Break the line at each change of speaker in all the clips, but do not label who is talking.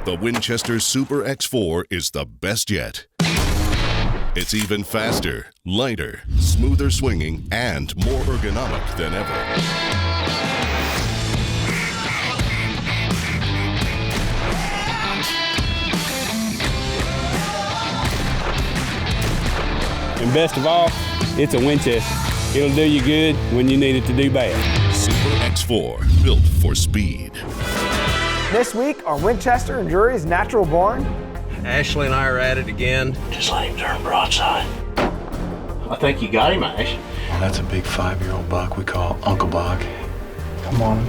The Winchester Super X4 is the best yet. It's even faster, lighter, smoother swinging, and more ergonomic than ever.
And best of all, it's a Winchester. It'll do you good when you need it to do bad.
Super X4, built for speed.
This week on Winchester and Drury's Natural Born.
Ashley and I are at it again.
Just let him turn broadside.
I think you got him, Ash.
Well, that's a big 5-year-old buck we call Uncle Buck. Come on.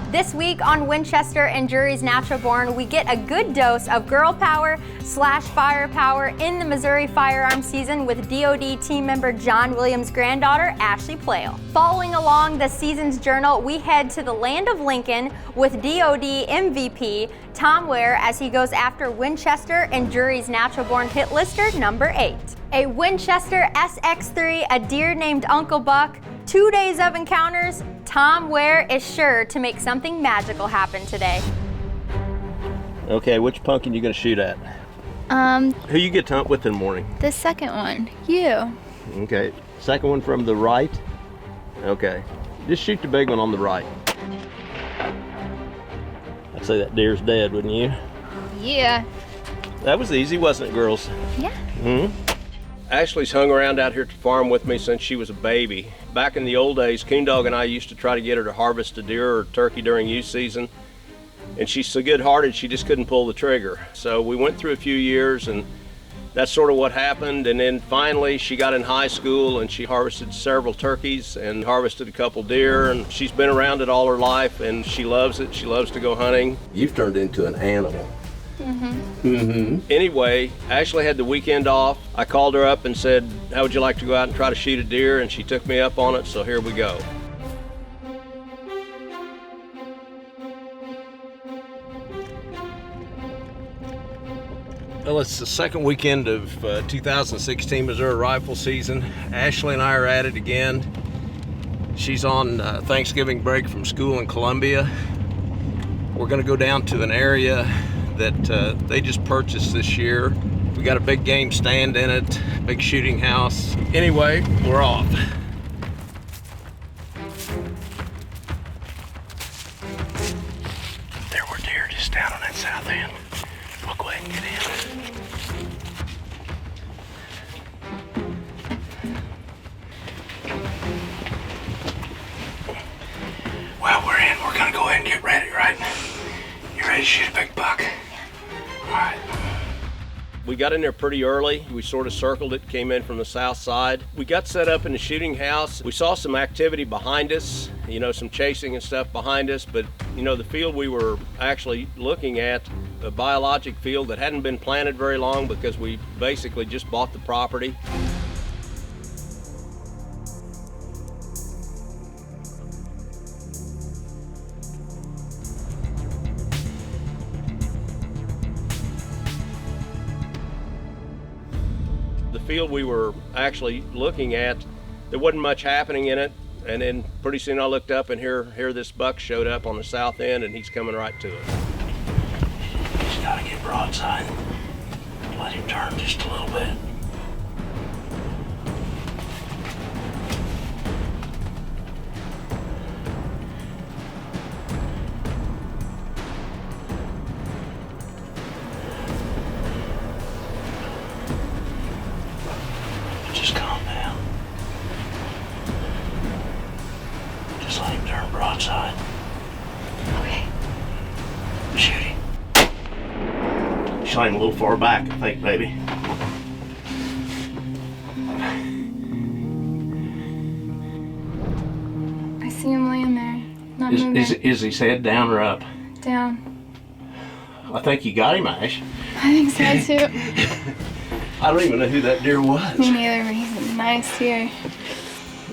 This week on Winchester and Drury's Natural Born, we get a good dose of girl power / firepower in the Missouri firearm season with DoD team member John Williams' granddaughter, Ashley Playle. Following along the season's journal, we head to the land of Lincoln with DoD MVP Tom Ware as he goes after Winchester and Drury's Natural Born hit lister number 8. A Winchester SX3, a deer named Uncle Buck, 2 days of encounters. Tom Ware is sure to make something magical happen today.
Okay, which pumpkin you gonna shoot at? Who you get to hunt with in the morning?
The second one, you.
Okay, second one from the right? Okay, just shoot the big one on the right. I'd say that deer's dead, wouldn't you?
Yeah.
That was easy, wasn't it, girls?
Yeah.
Mm-hmm. Ashley's hung around out here at the farm with me since she was a baby. Back in the old days, Coondog and I used to try to get her to harvest a deer or turkey during youth season. And she's so good-hearted, she just couldn't pull the trigger. So we went through a few years, and that's sort of what happened. And then finally, she got in high school, and she harvested several turkeys and harvested a couple deer. And she's been around it all her life, and she loves it. She loves to go hunting. You've turned into an animal. Anyway, Ashley had the weekend off. I called her up and said, how would you like to go out and try to shoot a deer? And she took me up on it, so here we go. Well, it's the second weekend of 2016 Missouri rifle season. Ashley and I are at it again. She's on Thanksgiving break from school in Columbia. We're gonna go down to an area that they just purchased this year. We got a big game stand in it, big shooting house. Anyway, we're off.
There were deer just down on that south end. We'll go ahead and get in. Well, we're in. We're gonna go ahead and get ready, right? You ready to shoot a big buck? All right.
We got in there pretty early. We sort of circled it, came in from the south side. We got set up in the shooting house. We saw some activity behind us, you know, some chasing and stuff behind us, but you know, the field we were actually looking at, a biologic field that hadn't been planted very long because we basically just bought the property. The field we were actually looking at, there wasn't much happening in it, and then pretty soon I looked up and here this buck showed up on the south end, and he's coming right to it.
He's got to get broadside. Let him turn just a little bit. Just calm down. Just let him turn broadside.
Okay.
Shoot him. Shot him a little far back, I think, baby.
I see him laying there, not moving.
Is his head down or up?
Down.
I think you got him, Ash.
I think so too.
I don't even know who that deer was.
Me neither, but he's a nice deer.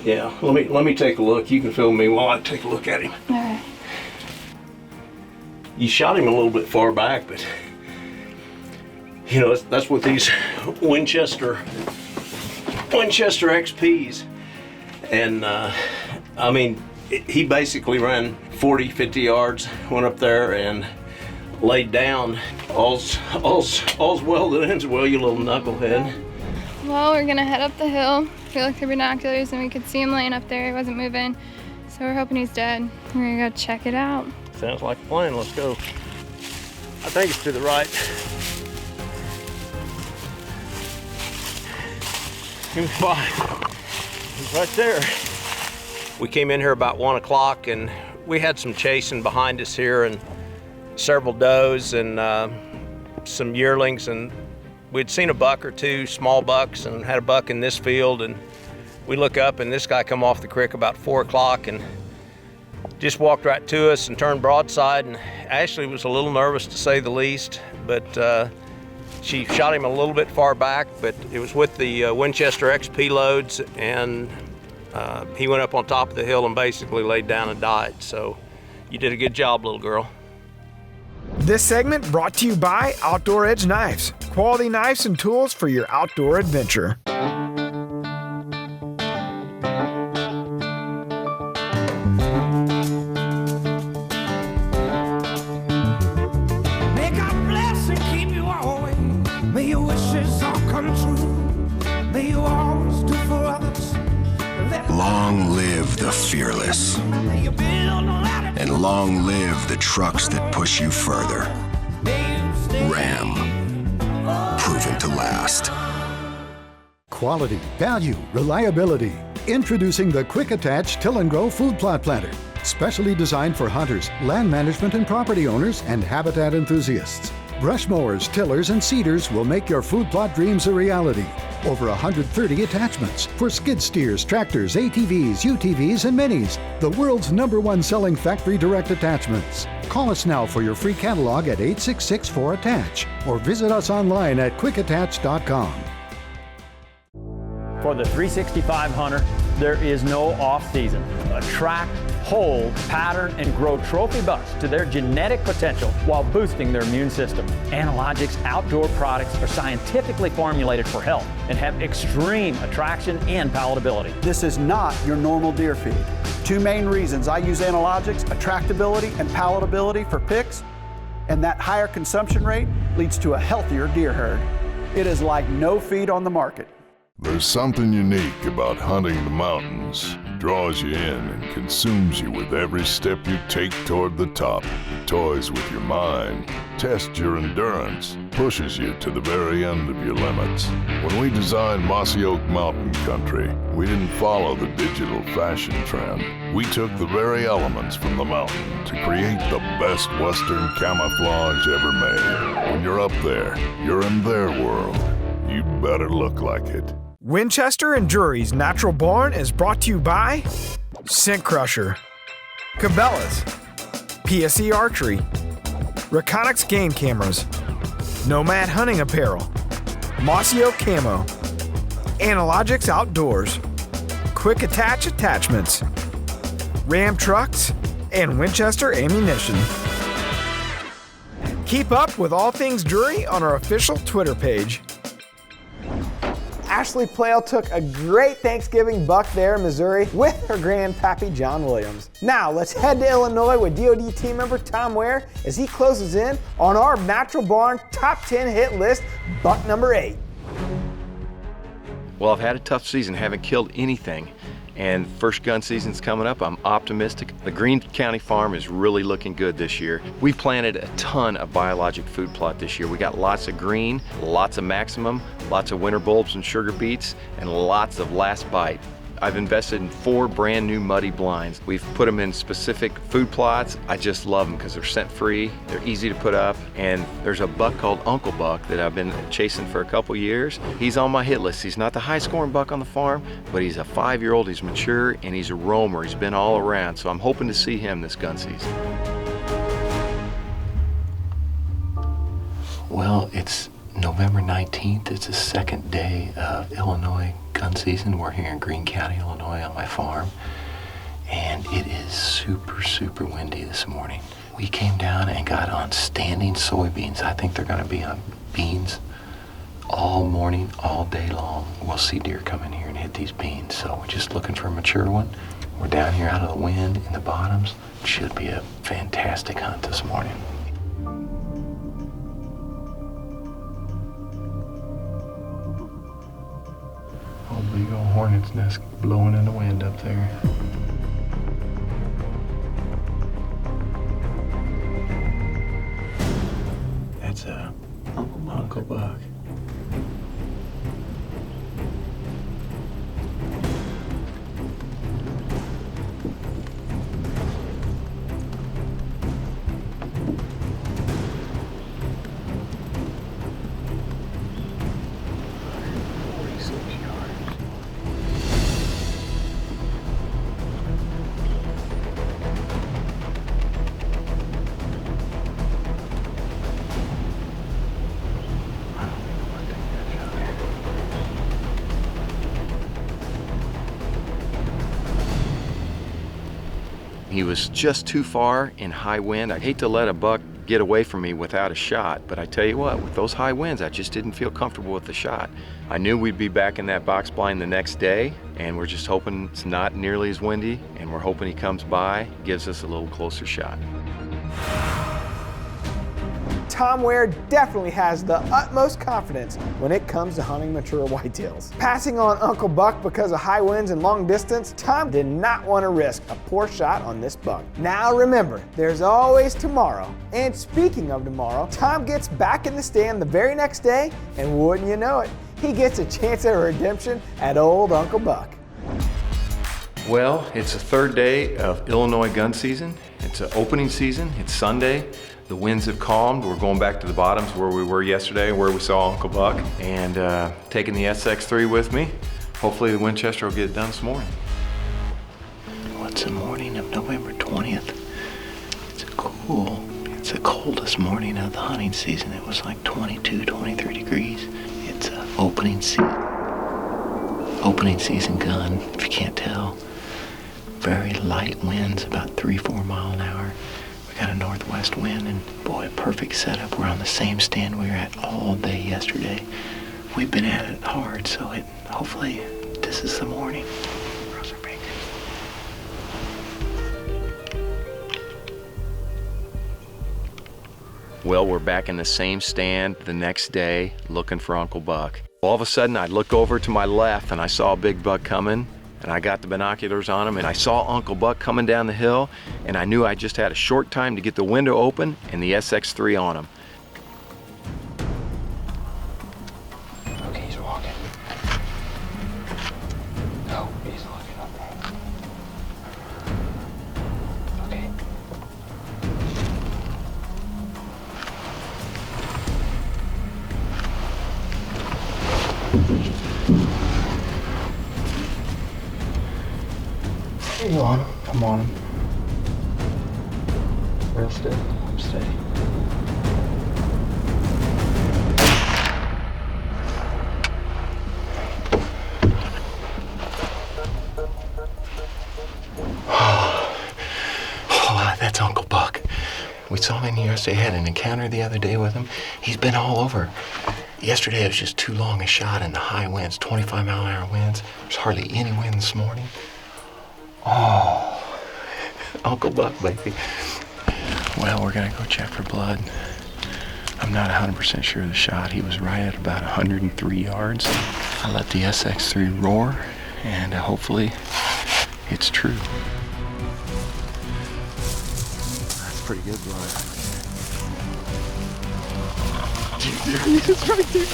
Yeah, let me take a look. You can film me while I take a look at him.
Okay.
You shot him a little bit far back, but You know, that's what these Winchester XPs. And I mean, he basically ran 40, 50 yards, went up there and laid down. All's well that ends well, you little knucklehead.
Well, we're gonna head up the hill. We looked through binoculars and we could see him laying up there. He wasn't moving. So we're hoping he's dead. We're gonna go check it out.
Sounds like a plan, let's go. I think it's to the right. He's fine. He's right there. We came in here about 1 o'clock and we had some chasing behind us here and several does and some yearlings, and we'd seen a buck or two, small bucks, and had a buck in this field, and we look up and this guy come off the creek about 4 o'clock and just walked right to us and turned broadside, and Ashley was a little nervous to say the least, but she shot him a little bit far back, but it was with the Winchester XP loads, and he went up on top of the hill and basically laid down and died. So you did a good job, little girl.
This segment brought to you by Outdoor Edge Knives. Quality knives and tools for your outdoor adventure.
May God bless and keep you always. May your wishes all come true. May you always do for others.
Long live the fearless.
May you build a ladder.
And long live the trucks that push you further. Ram. Proven to last.
Quality, value, reliability. Introducing the Quick Attach Till and Grow Food Plot Planter. Specially designed for hunters, land management and property owners, and habitat enthusiasts. Brush mowers, tillers, and seeders will make your food plot dreams a reality. Over 130 attachments for skid steers, tractors, ATVs, UTVs, and minis. The world's #1 selling factory direct attachments. Call us now for your free catalog at 866-4ATTACH or visit us online at quickattach.com.
For the 365 hunter, there is no off season. Attract, hold, pattern, and grow trophy bucks to their genetic potential while boosting their immune system. Analogics outdoor products are scientifically formulated for health and have extreme attraction and palatability.
This is not your normal deer feed. Two main reasons I use Analogics: attractability and palatability for picks, and that higher consumption rate leads to a healthier deer herd. It is like no feed on the market.
There's something unique about hunting the mountains. It draws you in and consumes you with every step you take toward the top. It toys with your mind, tests your endurance, pushes you to the very end of your limits. When we designed Mossy Oak Mountain Country, we didn't follow the digital fashion trend. We took the very elements from the mountain to create the best Western camouflage ever made. When you're up there, you're in their world. You better look like it.
Winchester and Drury's Natural Barn is brought to you by Scent Crusher, Cabela's, PSE Archery, Reconyx Game Cameras, Nomad Hunting Apparel, Mossy Oak Camo, Analogics Outdoors, Quick Attach Attachments, Ram Trucks, and Winchester Ammunition. Keep up with all things Drury on our official Twitter page. Ashley Playle took a great Thanksgiving buck there in Missouri with her grandpappy John Williams. Now let's head to Illinois with DoD team member Tom Ware as he closes in on our Natural Barn top 10 hit list, buck number 8.
Well, I've had a tough season, haven't killed anything. And first gun season's coming up, I'm optimistic. The Greene County farm is really looking good this year. We planted a ton of biologic food plot this year. We got lots of green, lots of maximum, lots of winter bulbs and sugar beets, and lots of last bite. I've invested in 4 brand new muddy blinds. We've put them in specific food plots. I just love them because they're scent free, they're easy to put up, and there's a buck called Uncle Buck that I've been chasing for a couple years. He's on my hit list. He's not the high scoring buck on the farm, but he's a 5-year-old, he's mature, and he's a roamer. He's been all around, so I'm hoping to see him this gun season. Well, it's November 19th. It's the second day of Illinois gun season. We're here in Greene County, Illinois on my farm, and it is super windy this morning. We came down and got on standing soybeans. I think they're gonna be on beans all morning, all day long, we'll see deer come in here and hit these beans. So we're just looking for a mature one. We're down here out of the wind in the bottoms. It should be a fantastic hunt this morning. Oh, big old hornet's nest blowing in the wind up there. That's a Uncle Buck. He was just too far in high wind. I hate to let a buck get away from me without a shot, but I tell you what, with those high winds, I just didn't feel comfortable with the shot. I knew we'd be back in that box blind the next day, and we're just hoping it's not nearly as windy, and we're hoping he comes by, gives us a little closer shot.
Tom Ware definitely has the utmost confidence when it comes to hunting mature whitetails. Passing on Uncle Buck because of high winds and long distance, Tom did not want to risk a poor shot on this buck. Now remember, there's always tomorrow. And speaking of tomorrow, Tom gets back in the stand the very next day, and wouldn't you know it, he gets a chance at redemption at old Uncle Buck.
Well, it's the third day of Illinois gun season. It's an opening season. It's Sunday. The winds have calmed. We're going back to the bottoms where we were yesterday, where we saw Uncle Buck, and taking the SX3 with me. Hopefully the Winchester will get it done this morning. Well, it's the morning of November 20th. It's the coldest morning of the hunting season. It was like 22, 23 degrees. It's an opening season gun, if you can't tell. Very light winds, about 3-4 mile an hour. We got a northwest wind, and boy, a perfect setup. We're on the same stand we were at all day yesterday. We've been at it hard, so hopefully this is the morning. Well, we're back in the same stand the next day looking for Uncle Buck. All of a sudden, I look over to my left and I saw a big buck coming, and I got the binoculars on him, and I saw Uncle Buck coming down the hill, and I knew I just had a short time to get the window open and the SX3 on him. Okay, he's walking. No, he's looking up there. Okay. He's on him. I'm on him. Real steady. I'm steady. Oh, that's Uncle Buck. We saw him in here yesterday. I had an encounter the other day with him. He's been all over. Yesterday it was just too long a shot in the high winds, 25 mile an hour winds. There's hardly any wind this morning. Oh, Uncle Buck, baby. Well, we're gonna go check for blood. I'm not 100% sure of the shot. He was right at about 103 yards. I let the SX3 roar, and hopefully it's true. That's pretty good blood. He's right there.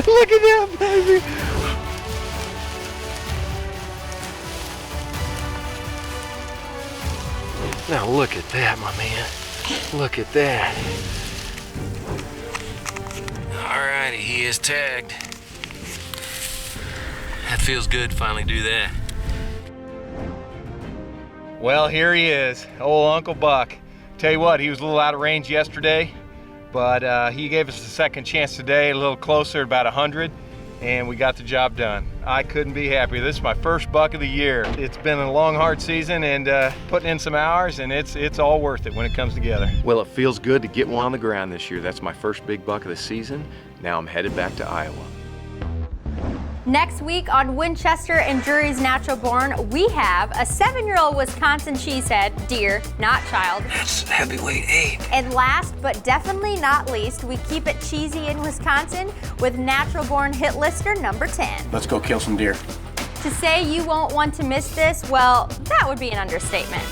Look at that, baby. Now look at that, my man. Look at that. Alrighty, he is tagged. That feels good to finally do that. Well, here he is, old Uncle Buck. Tell you what, he was a little out of range yesterday, but he gave us a second chance today, a little closer, about 100, and we got the job done.
I couldn't be happier. This is my first buck of the year. It's been a long, hard season, and putting in some hours, and it's all worth it when it comes together.
Well, it feels good to get one on the ground this year. That's my first big buck of the season. Now I'm headed back to Iowa.
Next week on Winchester and Drury's Natural Born, we have a 7-year-old Wisconsin cheesehead, deer, not child.
That's heavyweight 8.
And last but definitely not least, we keep it cheesy in Wisconsin with Natural Born hit lister number 10.
Let's go kill some deer.
To say you won't want to miss this, well, that would be an understatement.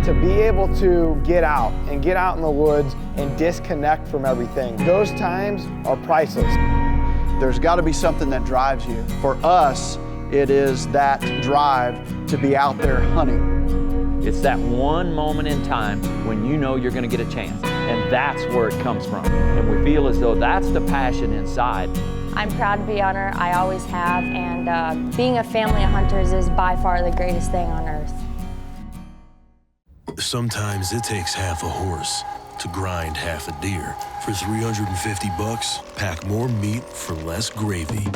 To be able to get out in the woods and disconnect from everything, those times are priceless.
There's got to be something that drives you. For us, it is that drive to be out there hunting.
It's that one moment in time when you know you're going to get a chance, and that's where it comes from. And we feel as though that's the passion inside.
I'm proud to be on her. I always have, and being a family of hunters is by far the greatest thing on earth.
Sometimes it takes half a horse to grind half a deer. For $350, pack more meat for less gravy.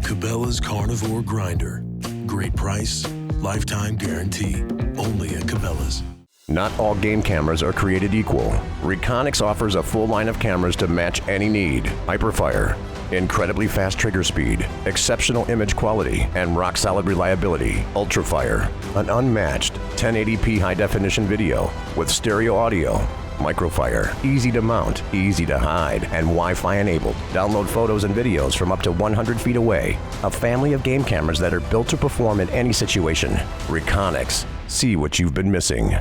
Cabela's Carnivore Grinder. Great price, lifetime guarantee. Only at Cabela's.
Not all game cameras are created equal. Reconyx offers a full line of cameras to match any need. Hyperfire, incredibly fast trigger speed, exceptional image quality, and rock-solid reliability. Ultrafire, an unmatched 1080p high-definition video with stereo audio. Microfire, easy to mount, easy to hide, and Wi-Fi enabled. Download photos and videos from up to 100 feet away. A family of game cameras that are built to perform in any situation. Reconyx, see what you've been missing.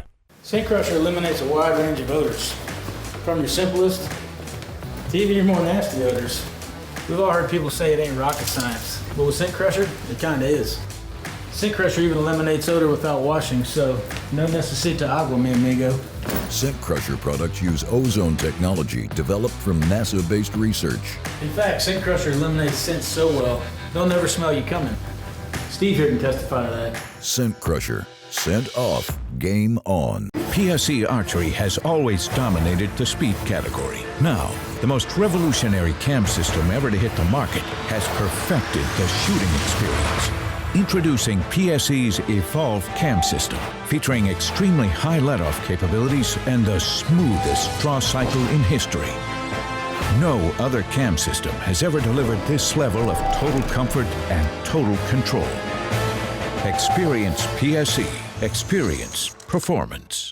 Scent Crusher eliminates a wide range of odors, from your simplest to even your more nasty odors. We've all heard people say it ain't rocket science, but with Scent Crusher, it kinda is. Scent Crusher even eliminates odor without washing, so no necesita agua, mi amigo.
Scent Crusher products use ozone technology developed from NASA-based research.
In fact, Scent Crusher eliminates scent so well, they'll never smell you coming. Steve here can testify to that.
Scent Crusher. Scent off, game on.
PSE Archery has always dominated the speed category. Now, the most revolutionary cam system ever to hit the market has perfected the shooting experience. Introducing PSE's Evolve Cam System, featuring extremely high let-off capabilities and the smoothest draw cycle in history. No other cam system has ever delivered this level of total comfort and total control. Experience PSE. Experience performance.